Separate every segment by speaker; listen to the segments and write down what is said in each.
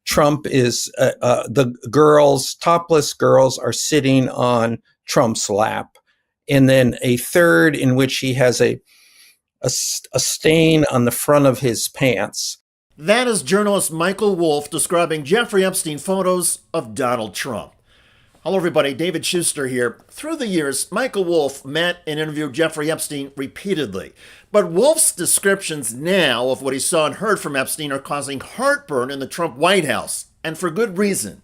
Speaker 1: Trump is the girls, topless girls, are sitting on Trump's lap, and then a third in which he has a stain on the front of his pants.
Speaker 2: That is journalist Michael Wolff describing Jeffrey Epstein photos of Donald Trump. Hello, everybody. David Shuster here. Through the years, Michael Wolff met and interviewed Jeffrey Epstein repeatedly. But Wolff's descriptions now of what he saw and heard from Epstein are causing heartburn in the Trump White House, and for good reason.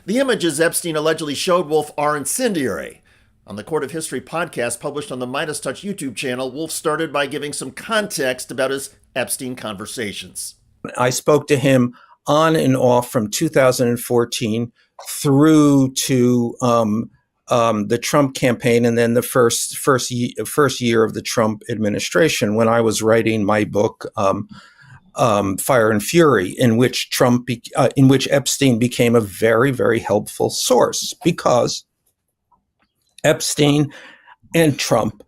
Speaker 2: The images Epstein allegedly showed Wolff are incendiary. On the Court of History podcast published on the Midas Touch YouTube channel, Wolff started by giving some context about his Epstein conversations.
Speaker 1: I spoke to him on and off from 2014 through to the Trump campaign, and then the first year of the Trump administration, when I was writing my book, Fire and Fury, in which Epstein became a very, very helpful source, because Epstein and Trump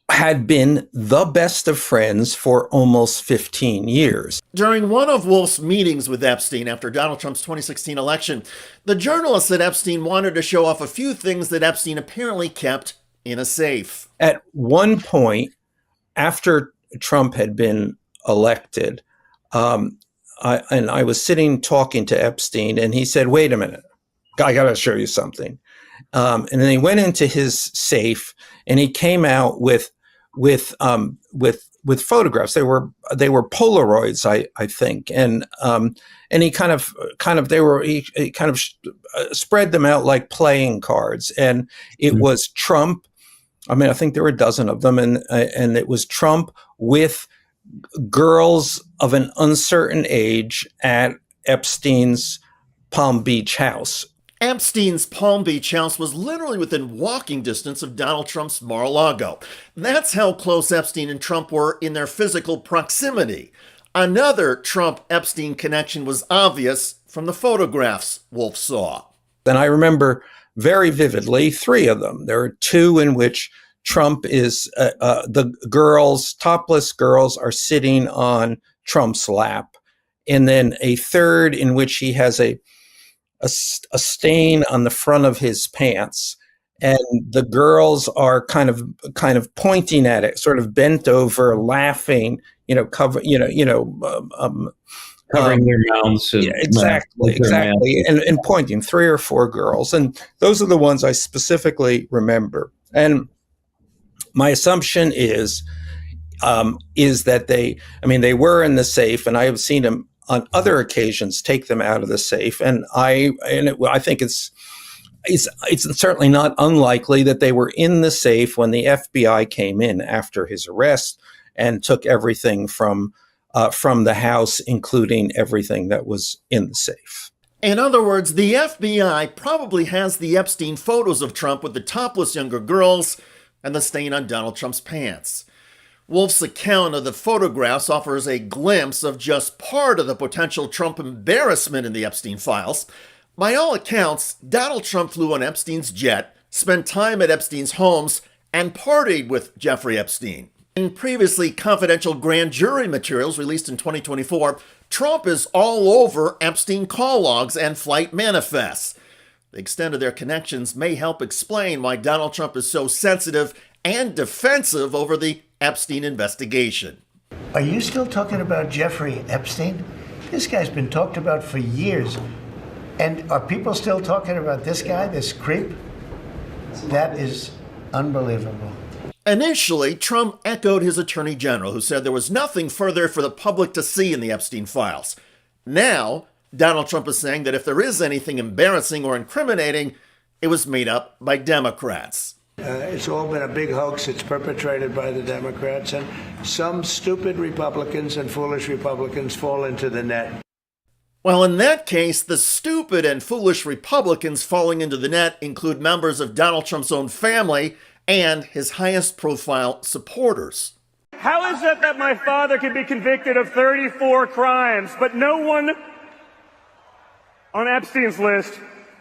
Speaker 1: had been the best of friends for almost 15 years.
Speaker 2: During one of Wolff's meetings with Epstein after Donald Trump's 2016 election, the journalist said Epstein wanted to show off a few things that Epstein apparently kept in a safe.
Speaker 1: At one point, after Trump had been elected, I was sitting talking to Epstein, and he said, "Wait a minute, I got to show you something." And then he went into his safe, and he came out with photographs. They were Polaroids, I think, and he kind of spread them out like playing cards, and it was Trump. I mean, I think there were a dozen of them, and it was Trump with girls of an uncertain age at Epstein's Palm Beach house.
Speaker 2: Epstein's Palm Beach house was literally within walking distance of Donald Trump's Mar-a-Lago. That's how close Epstein and Trump were in their physical proximity. Another Trump-Epstein connection was obvious from the photographs Wolff saw.
Speaker 1: And I remember very vividly 3 of them. There are 2 in which Trump is, the girls, topless girls, are sitting on Trump's lap. And then a third in which he has a stain on the front of his pants, and the girls are kind of pointing at it, sort of bent over, laughing, covering
Speaker 3: their mouths.
Speaker 1: Yeah, exactly, and pointing. 3 or 4 girls, and those are the ones I specifically remember. And my assumption is that they were in the safe, and I have seen them on other occasions take them out of the safe, and I think it's certainly not unlikely that they were in the safe when the FBI came in after his arrest and took everything from the house, including everything that was in the safe.
Speaker 2: In other words, the FBI probably has the Epstein photos of Trump with the topless younger girls and the stain on Donald Trump's pants. Wolff's account of the photographs offers a glimpse of just part of the potential Trump embarrassment in the Epstein files. By all accounts, Donald Trump flew on Epstein's jet, spent time at Epstein's homes, and partied with Jeffrey Epstein. In previously confidential grand jury materials released in 2024, Trump is all over Epstein call logs and flight manifests. The extent of their connections may help explain why Donald Trump is so sensitive and defensive over the Epstein investigation.
Speaker 4: Are you still talking about Jeffrey Epstein? This guy's been talked about for years. And are people still talking about this guy, this creep? That is unbelievable.
Speaker 2: Initially, Trump echoed his attorney general, who said there was nothing further for the public to see in the Epstein files. Now, Donald Trump is saying that if there is anything embarrassing or incriminating, it was made up by Democrats.
Speaker 4: It's all been a big hoax. It's perpetrated by the Democrats, and some stupid Republicans and foolish Republicans fall into the net.
Speaker 2: Well, in that case, the stupid and foolish Republicans falling into the net include members of Donald Trump's own family and his highest profile supporters.
Speaker 5: How is it that my father can be convicted of 34 crimes, but no one on Epstein's list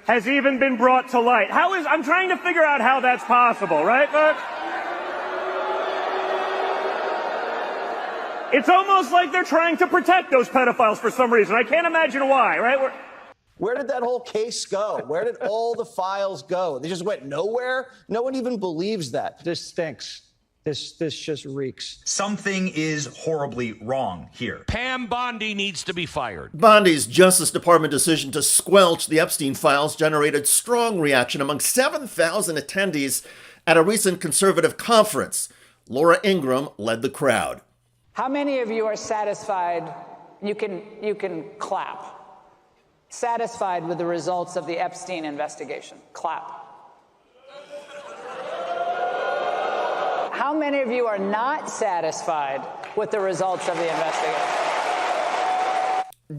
Speaker 5: has even been brought to light? I'm trying to figure out how that's possible, right, folks? It's almost like they're trying to protect those pedophiles for some reason. I can't imagine why, right?
Speaker 3: Where did that whole case go? Where did all the files go? They just went nowhere? No one even believes that.
Speaker 6: This stinks. This just reeks.
Speaker 7: Something is horribly wrong here.
Speaker 8: Pam Bondi needs to be fired.
Speaker 2: Bondi's Justice Department decision to squelch the Epstein files generated strong reaction among 7,000 attendees at a recent conservative conference. Laura Ingraham led the crowd.
Speaker 9: How many of you are satisfied? You can clap. Satisfied with the results of the Epstein investigation? Clap. How many of you are not satisfied with the results of the investigation?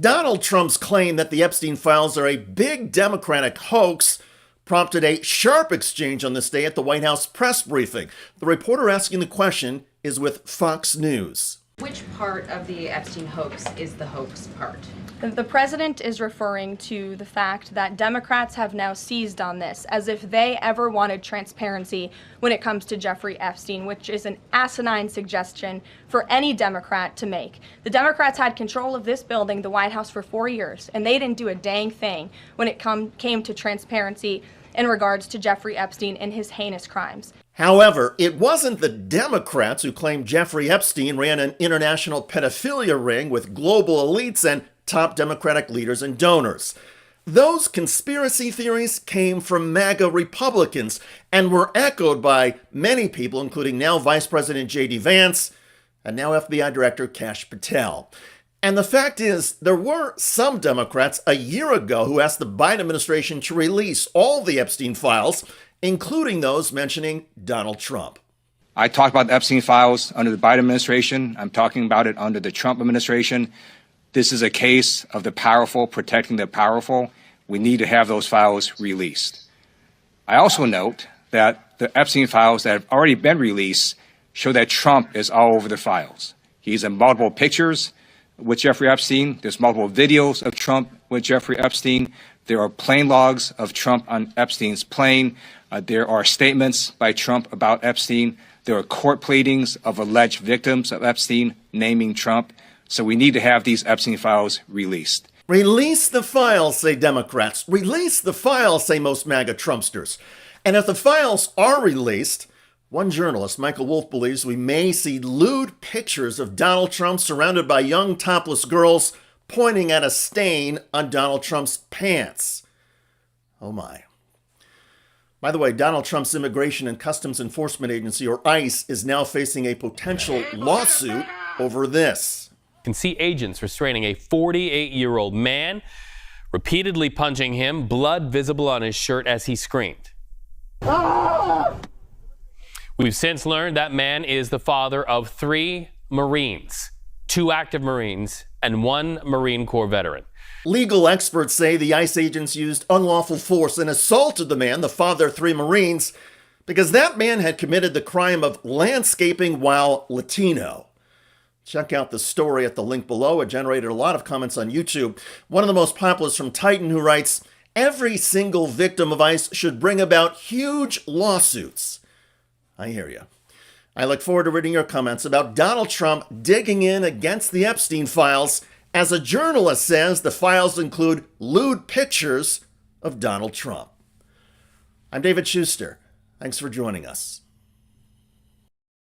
Speaker 2: Donald Trump's claim that the Epstein files are a big Democratic hoax prompted a sharp exchange on this day at the White House press briefing. The reporter asking the question is with Fox News.
Speaker 10: Which part of the Epstein hoax is the hoax part?
Speaker 11: The president is referring to the fact that Democrats have now seized on this as if they ever wanted transparency when it comes to Jeffrey Epstein, which is an asinine suggestion for any Democrat to make. The Democrats had control of this building, the White House, for 4 years, and they didn't do a dang thing when it came to transparency in regards to Jeffrey Epstein and his heinous crimes.
Speaker 2: However, it wasn't the Democrats who claimed Jeffrey Epstein ran an international pedophilia ring with global elites and top Democratic leaders and donors. Those conspiracy theories came from MAGA Republicans and were echoed by many people, including now Vice President J.D. Vance and now FBI Director Kash Patel. And the fact is, there were some Democrats a year ago who asked the Biden administration to release all the Epstein files, including those mentioning Donald Trump.
Speaker 12: I talked about the Epstein files under the Biden administration. I'm talking about it under the Trump administration. This is a case of the powerful protecting the powerful. We need to have those files released. I also note that the Epstein files that have already been released show that Trump is all over the files. He's in multiple pictures with Jeffrey Epstein. There's multiple videos of Trump with Jeffrey Epstein. There are plane logs of Trump on Epstein's plane. There are statements by Trump about Epstein. There are court pleadings of alleged victims of Epstein naming Trump. So we need to have these Epstein files released.
Speaker 2: Release the files, say Democrats. Release the files, say most MAGA Trumpsters. And if the files are released, one journalist, Michael Wolff, believes we may see lewd pictures of Donald Trump surrounded by young topless girls pointing at a stain on Donald Trump's pants. Oh my. By the way, Donald Trump's Immigration and Customs Enforcement Agency, or ICE, is now facing a potential lawsuit over this.
Speaker 13: Can see agents restraining a 48-year-old man, repeatedly punching him, blood visible on his shirt as he screamed. We've since learned that man is the father of 3 Marines, 2 active Marines, and 1 Marine Corps veteran.
Speaker 2: Legal experts say the ICE agents used unlawful force and assaulted the man, the father of 3 Marines, because that man had committed the crime of landscaping while Latino. Check out the story at the link below. It generated a lot of comments on YouTube. One of the most popular is from Titan, who writes, "Every single victim of ICE should bring about huge lawsuits." I hear you. I look forward to reading your comments about Donald Trump digging in against the Epstein files. As a journalist says, the files include lewd pictures of Donald Trump. I'm David Shuster. Thanks for joining us.